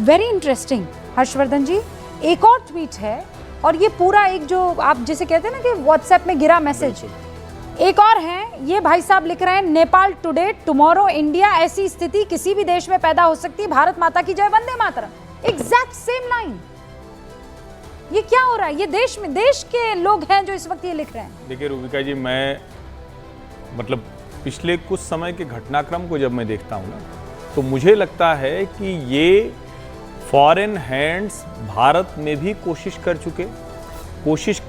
Very interesting Harshvardhan जी। एक और tweet है और ये पूरा एक जो आप जिसे कहते हैं ना कि व्हाट्सएप में गिरा मैसेज, एक और है, ये भाई साहब लिख रहे हैं, नेपाल टुडे टुमारो इंडिया, ऐसी स्थिति किसी भी देश में पैदा हो सकती है, भारत माता की जय, Vande Mataram. Exact same line. ये क्या हो रहा है? ये देश के लोग हैं जो इस वक्त ये लिख रहे हैं। देखिए रूबिका जी, मैं मतलब पिछले कुछ समय के घटनाक्रम को जब मैं देखता हूँ ना, तो मुझे लगता है कि ये फॉरेन हैंड्स भारत में भी कोशिश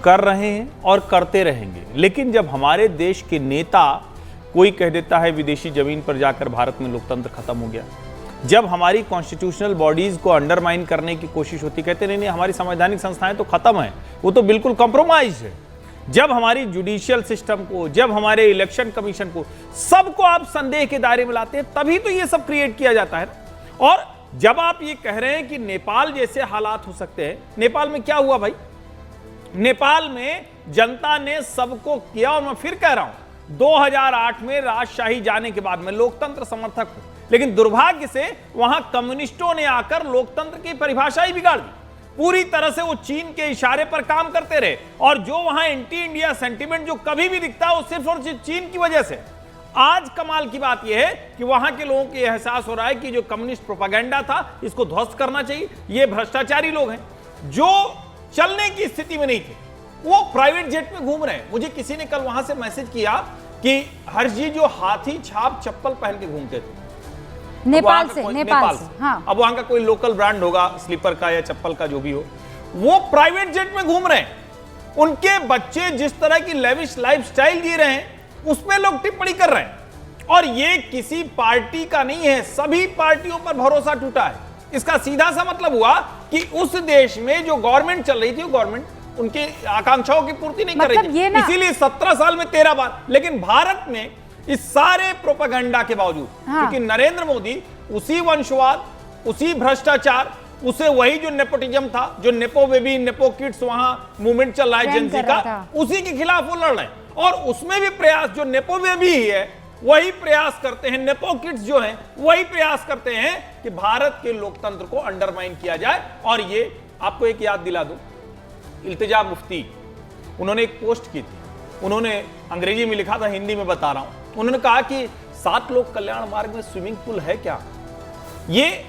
कर रहे हैं और करते रहेंगे। लेकिन जब हमारे देश के नेता, कोई कह देता है विदेशी जमीन पर जाकर भारत में लोकतंत्र खत्म हो गया, जब हमारी कॉन्स्टिट्यूशनल बॉडीज को अंडरमाइन करने की कोशिश होती, कहते नहीं हमारी संवैधानिक संस्थाएं तो खत्म है, वो तो बिल्कुल कॉम्प्रोमाइज है, जब हमारी जुडिशियल सिस्टम को, जब हमारे इलेक्शन कमीशन को, सबको आप संदेह के दायरे में लाते हैं, तभी तो ये सब क्रिएट किया जाता है। और जब आप ये कह रहे हैं कि नेपाल जैसे हालात हो सकते हैं, नेपाल में क्या हुआ भाई? नेपाल में जनता ने सबको किया। और मैं फिर कह रहा हूं, 2008 में राजशाही जाने के बाद मैं लोकतंत्र समर्थक हूं, लेकिन दुर्भाग्य से वहां कम्युनिस्टों ने आकर लोकतंत्र की परिभाषा ही बिगाड़ दी। पूरी तरह से वो चीन के इशारे पर काम करते रहे, और जो वहां एंटी इंडिया सेंटीमेंट जो कभी भी दिखता है वो सिर्फ और सिर्फ चीन की वजह से। आज कमाल की बात यह है कि वहां के लोगों को यह एहसास हो रहा है कि जो कम्युनिस्ट प्रोपेगेंडा था इसको ध्वस्त करना चाहिए। ये भ्रष्टाचारी लोग हैं जो चलने की स्थिति में नहीं थे, वो प्राइवेट जेट में घूम रहे हैं। मुझे किसी ने कल वहां से मैसेज किया कि हर्ष जी जो हाथी छाप चप्पल पहन के घूमते थे नेपाल से। हाँ। अब वहां का कोई लोकल ब्रांड होगा स्लीपर का या चप्पल का, जो भी हो, वो प्राइवेट जेट में घूम रहे हैं। उनके बच्चे जिस तरह की लेविश लाइफस्टाइल जी रहे हैं उसमें लोग टिप्पणी कर रहे हैं। और ये किसी पार्टी का नहीं है, सभी पार्टियों पर भरोसा टूटा है। इसका सीधा सा मतलब हुआ कि उस देश में जो गवर्नमेंट चल रही थी, वो गवर्नमेंट उनकी आकांक्षाओं की पूर्ति नहीं कर रही थी, इसीलिए 17 साल में 13 बार। लेकिन भारत में इस सारे प्रोपेगेंडा के बावजूद, क्योंकि नरेंद्र मोदी उसी वंशवाद, उसी भ्रष्टाचार, उसे वही जो नेपोटिज्म था, जो नेपो बेबी, नेपो किड्स वहां मूवमेंट चल रहा है जेनजी का, उसी के खिलाफ वो लड़ रहे हैं। और उसमें भी प्रयास, जो नेपो बेबी ही है वही प्रयास करते हैं, नेपो किड्स जो हैं वही प्रयास करते हैं कि भारत के लोकतंत्र को अंडरमाइन किया जाए। और ये आपको एक याद दिला दूं, इल्तिजा मुफ्ती, उन्होंने एक पोस्ट की थी, उन्होंने अंग्रेजी में लिखा था, हिंदी में बता रहा हूं। उन्होंने कहा कि 7 लोग कल्याण मार्ग में स्विमिंग पूल है क्या? ये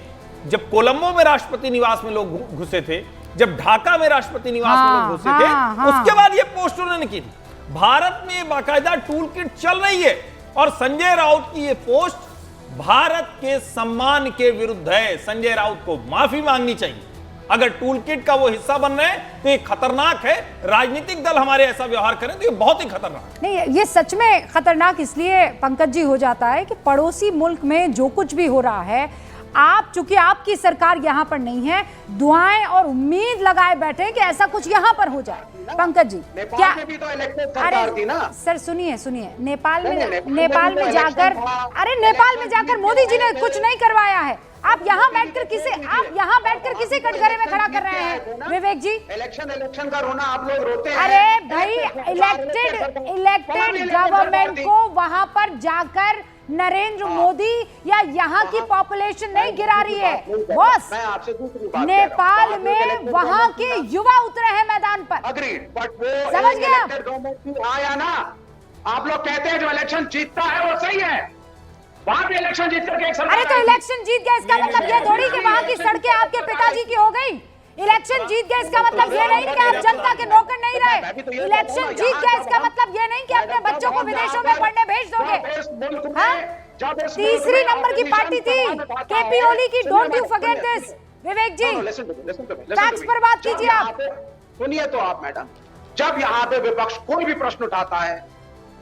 जब कोलंबो में राष्ट्रपति निवास में लोग घुसे थे, जब ढाका में राष्ट्रपति निवास में लोग घुसे थे, उसके बाद ये पोस्ट उन्होंने की थी। भारत में बाकायदा टूल किट चल रही है, और संजय राउत की ये पोस्ट भारत के सम्मान के विरुद्ध है। संजय राउत को माफी मांगनी चाहिए। अगर टूल किट का वो हिस्सा बन रहे हैं तो ये खतरनाक है। राजनीतिक दल हमारे ऐसा व्यवहार करें तो ये बहुत ही खतरनाक। नहीं, ये सच में खतरनाक इसलिए पंकज जी हो जाता है कि पड़ोसी मुल्क में जो कुछ भी हो रहा है, आप चूंकि आपकी सरकार यहां पर नहीं है, दुआएं और उम्मीद लगाए बैठे कि ऐसा कुछ यहां पर हो जाए। पंकज जी, क्या भी तो इलेक्टेड सरकार थी ना? सर सुनिए, नेपाल में जाकर मोदी जी ने कुछ नहीं करवाया है। आप यहाँ बैठकर किसे कटघरे में खड़ा कर रहे हैं विवेक जी? इलेक्शन का रोना आप लोग रोते हैं। अरे भाई, इलेक्टेड गवर्नमेंट को वहां पर जाकर नरेंद्र मोदी या यहाँ की पॉपुलेशन नहीं गिरा रही है बॉस। नेपाल में वहाँ के युवा उतरे हैं मैदान पर। समझ गए आप? आया ना, आप लोग कहते हैं जो इलेक्शन जीतता है वो सही है, वहां पे इलेक्शन जीत करके एक सरकार। अरे तो इलेक्शन जीत गया इसका मतलब ये थोड़ी कि वहाँ की सड़कें आपके पिताजी की हो गई। इलेक्शन जीत गया इसका मतलब ये नहीं कि आप जनता के नौकर नहीं रहे। इलेक्शन जीत गया इसका मतलब ये नहीं कि अपने बच्चों को विदेशों में पढ़ने भेज दोगे। हाँ? तीसरी नंबर की पार्टी थी केपी ओली की, don't you forget this. Vivek ji, tax पर बात कीजिए आप। सुनिए तो आप मैडम, जब यहाँ पे विपक्ष कोई भी प्रश्न उठाता है,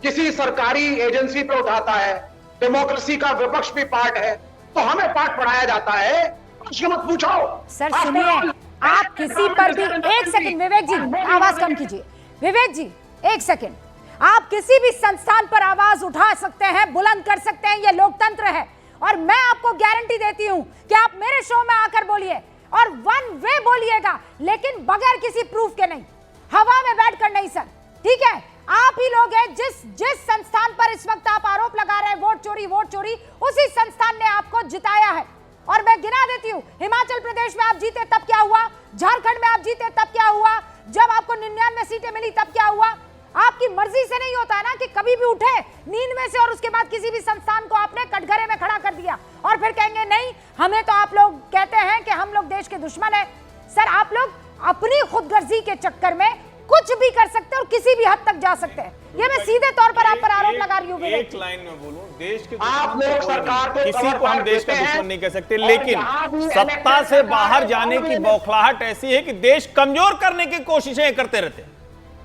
किसी सरकारी एजेंसी पे उठाता है, डेमोक्रेसी का विपक्ष भी पार्ट है, तो हमें पाठ पढ़ाया जाता है, प्रश्न मत पूछो। सर सुनिए, आप किसी पर भी, एक सेकंड विवेक जी, आवाज कम कीजिए। विवेक जी एक सेकंड, आप किसी भी संस्थान पर आवाज उठा सकते हैं, बुलंद कर सकते हैं, यह लोकतंत्र है। और मैं आपको गारंटी देती हूं कि आप मेरे शो में आकर बोलिए और वन वे बोलिएगा, लेकिन बगैर किसी प्रूफ के नहीं, हवा में बैठकर नहीं सर, ठीक है? आप ही लोग हैं जिस संस्थान पर इस वक्त आप आरोप लगा रहे हैं वोट चोरी, उसी संस्थान ने आपको जिताया है। और मैं गिना देती हूँ, हिमाचल प्रदेश में आप जीते तब क्या हुआ, झारखंड में आप जीते तब क्या हुआ, जब आपको 99 सीटें मिली तब क्या हुआ। आपकी मर्जी से नहीं होता है ना कि कभी भी उठे नींद में से और उसके बाद किसी भी संस्थान को आपने कटघरे में खड़ा कर दिया और फिर कहेंगे नहीं हमें तो आप लोग कहते हैं कि हम लोग देश के दुश्मन हैं। सर आप लोग अपनी खुदगर्जी के चक्कर में कुछ भी कर सकते हैं और किसी भी हद तक जा सकते हैं। ये मैं सीधे तौर पर आप पर आरोप लगा रही हूँ। एक लाइन में बोलूं, देश के आप लोग सरकार को किसी को हम देश का देते हैं। दुश्मन नहीं कह सकते, लेकिन सत्ता से बाहर जाने की बौखलाहट ऐसी है कि देश कमजोर करने की कोशिशें करते रहते हैं।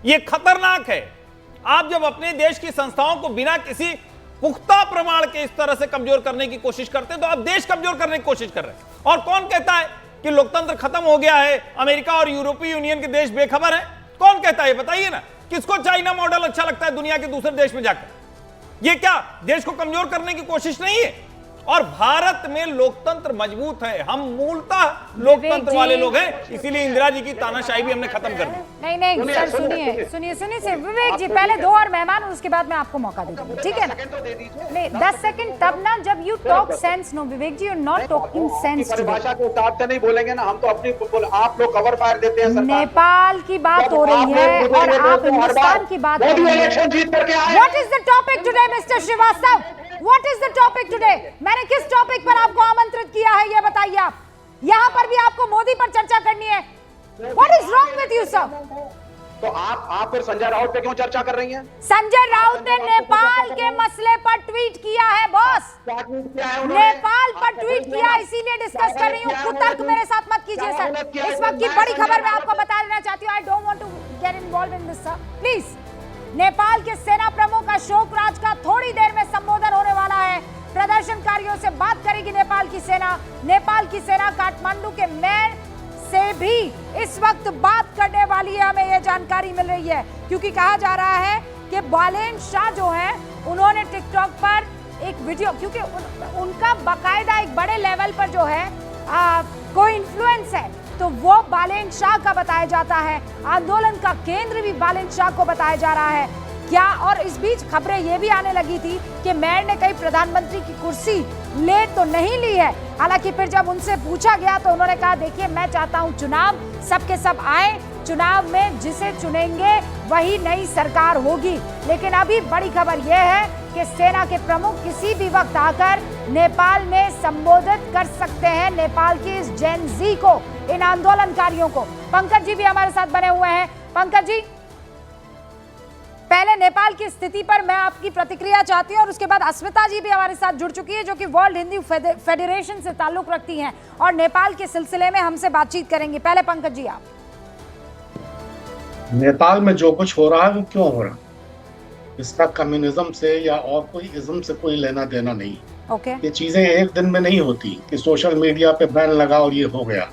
ये खतरनाक है। आप जब अपने देश की संस्थाओं को बिना किसी पुख्ता प्रमाण के इस तरह से कमजोर करने की कोशिश करते हैं तो आप देश कमजोर करने की कोशिश कर रहे हैं। और कौन कहता है कि लोकतंत्र खत्म हो गया है, अमेरिका और यूरोपीय यूनियन के देश बेखबर हैं? कौन कहता है बताइए ना। किसको चाइना मॉडल अच्छा लगता है दुनिया के दूसरे देश में जाकर? ये क्या देश को कमजोर करने की कोशिश नहीं है? और भारत में लोकतंत्र मजबूत है, हम मूलतः लोकतंत्र वाले लोग हैं, इसीलिए इंदिरा जी की तानाशाही भी हमने खत्म कर दी। नहीं सर सुनिए सर विवेक जी, पहले दो और मेहमान, उसके बाद मैं आपको मौका दे दूंगी, ठीक है ना? नहीं 10 सेकंड तब ना, जब you talk sense. No Vivek ji, you are not talking sense. भाषा के हिसाब से नहीं बोलेंगे ना, हम तो अपनी आप लोग कवर फायर देते हैं। नेपाल की बात हो रही है और आप हिंदुस्तान की बात कर रहे हैं। जीत करके आए। What is the topic today mister Srivastava? What is the topic today? मैंने किस टॉपिक पर आपको आमंत्रित किया है ये बताइए आप। यहाँ पर भी आपको मोदी पर चर्चा करनी है। What is wrong with you sir? तो आप फिर संजय राउत पे क्यों चर्चा कर रही हैं? संजय राउत ने नेपाल के मसले पर ट्वीट किया है बॉस। नेपाल पर ट्वीट किया, इसीलिए डिस्कस कर रही हूँ। कुतर्क मेरे साथ मत कीजिए सर। इस वक्त की बड़ी खबर मैं आपको बता देना चाहती हूँ। I don't want to get involve in this sir, please. Nepal के सेना प्रमुख अशोक राज का थोड़ी देर में संबोधन होने वाला है। प्रदर्शनकारियों से बात करेगी नेपाल की सेना। नेपाल की सेना काठमांडू के मेयर से भी इस वक्त बात करने वाली है, हमें यह जानकारी मिल रही है, क्योंकि कहा जा रहा है कि बालेन शाह जो है उन्होंने टिकटॉक पर एक वीडियो, क्योंकि उनका बाकायदा एक बड़े लेवल पर जो है कोई इन्फ्लुएंस है, तो वो बालेन शाह का बताया जाता है। आंदोलन का केंद्र भी बालेन शाह को बताया जा रहा है क्या? और इस बीच खबरें ये भी आने लगी थी कि मेयर ने कहीं प्रधानमंत्री की कुर्सी ले तो नहीं ली है। हालांकि फिर जब उनसे पूछा गया तो उन्होंने कहा देखिए मैं चाहता हूं चुनाव सबके सब आए, चुनाव में जिसे चुनेंगे वही नई सरकार होगी। लेकिन अभी बड़ी खबर यह है कि सेना के प्रमुख किसी भी वक्त आकर नेपाल में संबोधित कर सकते हैं नेपाल की इस जेन जी को, इन आंदोलनकारियों को। पंकज जी भी हमारे साथ बने हुए हैं। पंकज जी, पहले नेपाल की स्थिति पर मैं आपकी प्रतिक्रिया चाहती हूं और उसके बाद अस्मिता जी भी हमारे साथ जुड़ चुकी है जो कि वर्ल्ड हिंदी फेडरेशन से ताल्लुक रखती हैं और नेपाल के सिलसिले में हमसे बातचीत करेंगी। पहले पंकज जी आप। नेपाल में जो कुछ हो रहा है वो क्यों हो रहा है, इसका कम्युनिज्म से या और कोई इज्म से कोई लेना देना नहीं। ओके। ये चीजें एक दिन में नहीं होती कि सोशल मीडिया पे बैन लगा और ये हो गया।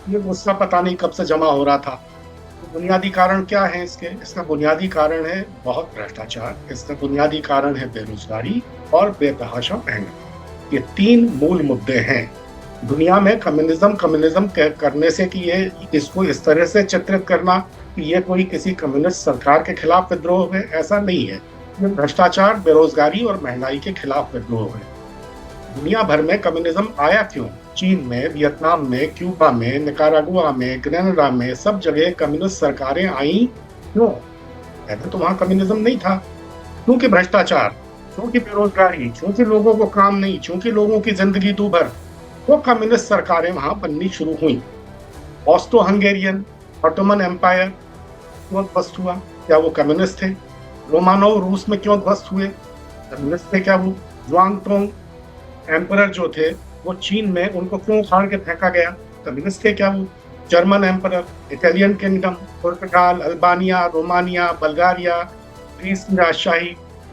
ये गुस्सा पता नहीं कब से जमा हो रहा था। बुनियादी कारण क्या है इसका बुनियादी कारण है बहुत भ्रष्टाचार, इसका बुनियादी कारण है बेरोजगारी और बेतहाशा महंगाई। ये तीन मूल मुद्दे हैं। दुनिया में कम्युनिज्म करने से कि ये इसको इस तरह से चित्रित करना कि ये कोई किसी कम्युनिस्ट सरकार के खिलाफ विद्रोह है, ऐसा नहीं है। ये भ्रष्टाचार, बेरोजगारी और महंगाई के खिलाफ विद्रोह है। दुनिया भर में कम्युनिज्म आया क्यों? चीन में, वियतनाम में, क्यूबा में, निकारागुआ में, ग्रेनेडा में, सब जगह कम्युनिस्ट सरकारें आई क्यों? पहले तो वहां कम्युनिज्म नहीं था। क्योंकि भ्रष्टाचार, क्योंकि बेरोजगारी, क्योंकि लोगों को काम नहीं, क्योंकि लोगों की जिंदगी दूभर, तो कम्युनिस्ट सरकारें वहां बननी शुरू हुई। ऑस्ट्रो हंगेरियन, ऑटोमन एम्पायर क्यों ध्वस्त हुआ? क्या वो कम्युनिस्ट थे? रोमानोव रूस में क्यों ध्वस्त हुए? कम्युनिस्ट थे क्या वो? ज़ुआंगटोंग एम्परर जो थे वो चीन में, उनको क्यों उखाड़ के फेंका गया? कम्युनिस्ट थे क्या वो? जर्मन एम्परर, इटालियन किंगडम, पुर्तगाल, अल्बानिया, रोमानिया, बल्गारिया, ग्रीस की राजशाही,